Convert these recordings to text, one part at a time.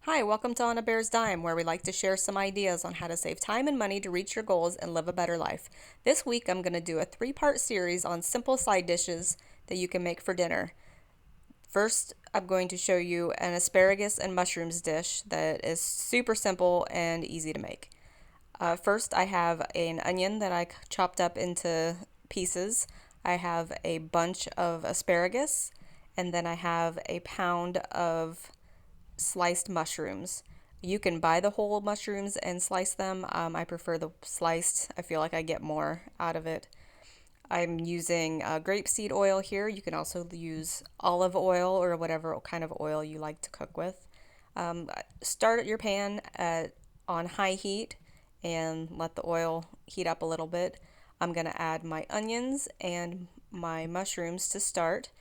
Hi, welcome to On a Bear's Dime, where we like to share some ideas on how to save time and money to reach your goals and live a better life. This week, I'm going to do a three-part series on simple side dishes that you can make for dinner. First, I'm going to show you an asparagus and mushrooms dish that is super simple and easy to make. First, I have an onion that I chopped up into pieces. I have a bunch of asparagus, and then I have a pound of sliced mushrooms. You can buy the whole mushrooms and slice them. I prefer the sliced. I feel like I get more out of it. I'm using grapeseed oil here. You can also use olive oil or whatever kind of oil you like to cook with. Start your pan on high heat and let the oil heat up a little bit. I'm going to add my onions and my mushrooms to start.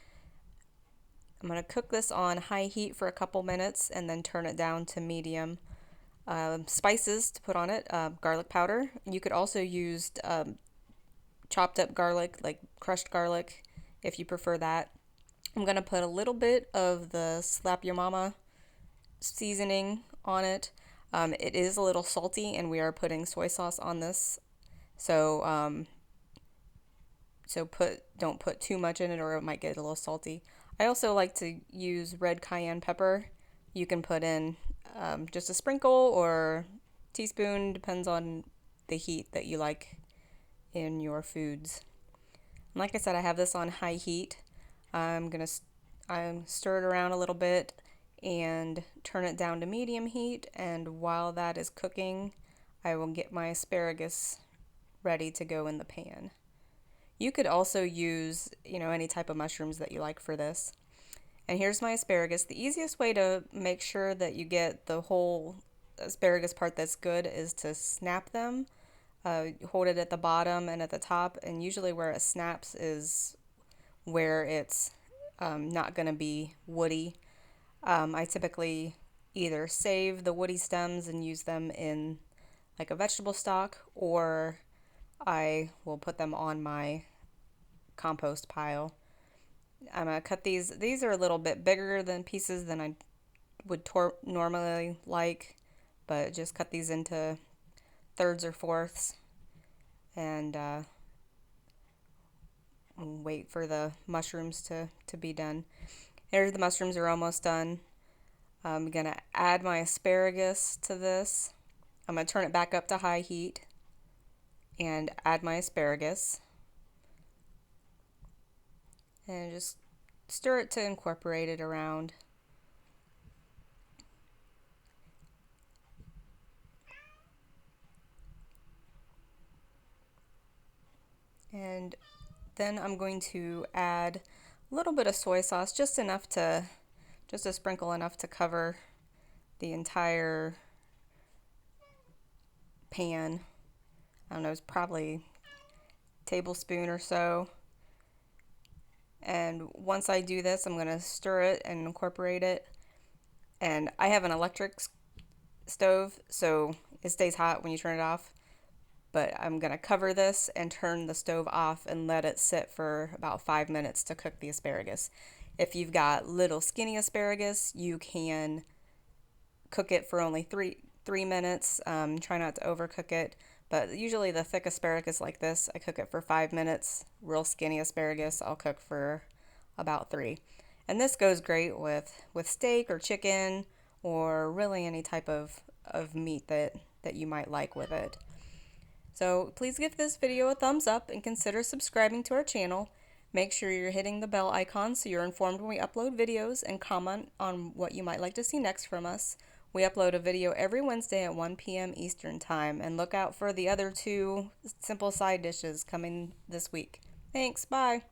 I'm going to cook this on high heat for a couple minutes and then turn it down to medium. Spices to put on it, garlic powder. You could also use chopped up garlic, like crushed garlic, if you prefer that. I'm going to put a little bit of the Slap Your Mama seasoning on it. It is a little salty, and we are putting soy sauce on this. So don't put too much in it, or it might get a little salty. I also like to use red cayenne pepper. You can put in just a sprinkle or teaspoon, depends on the heat that you like in your foods. And like I said, I have this on high heat. I'm stir it around a little bit and turn it down to medium heat. And while that is cooking, I will get my asparagus ready to go in the pan. You could also use, any type of mushrooms that you like for this. And here's my asparagus. The easiest way to make sure that you get the whole asparagus part that's good is to snap them. Hold it at the bottom and at the top, and usually where it snaps is where it's not going to be woody. I typically either save the woody stems and use them in like a vegetable stock, or I will put them on my compost pile. I'm going to cut these. These are a little bit bigger than pieces than I would normally like, but just cut these into thirds or fourths and wait for the mushrooms to be done. Here the mushrooms are almost done. I'm going to add my asparagus to this. I'm going to turn it back up to high heat and add my asparagus. And just stir it to incorporate it around. And then I'm going to add a little bit of soy sauce, just a sprinkle enough to cover the entire pan. I don't know, it's probably a tablespoon or so. And once I do this, I'm going to stir it and incorporate it. And I have an electric stove, so it stays hot when you turn it off. But I'm going to cover this and turn the stove off and let it sit for about 5 minutes to cook the asparagus. If you've got little skinny asparagus, you can cook it for only three minutes. Try not to overcook it. But usually the thick asparagus like this, I cook it for 5 minutes. Real skinny asparagus, I'll cook for about 3. And this goes great with steak or chicken, or really any type of meat that you might like with it. So please give this video a thumbs up and consider subscribing to our channel. Make sure you're hitting the bell icon so you're informed when we upload videos, and comment on what you might like to see next from us. We upload a video every Wednesday at 1 p.m. Eastern Time, and look out for the other 2 simple side dishes coming this week. Thanks, bye!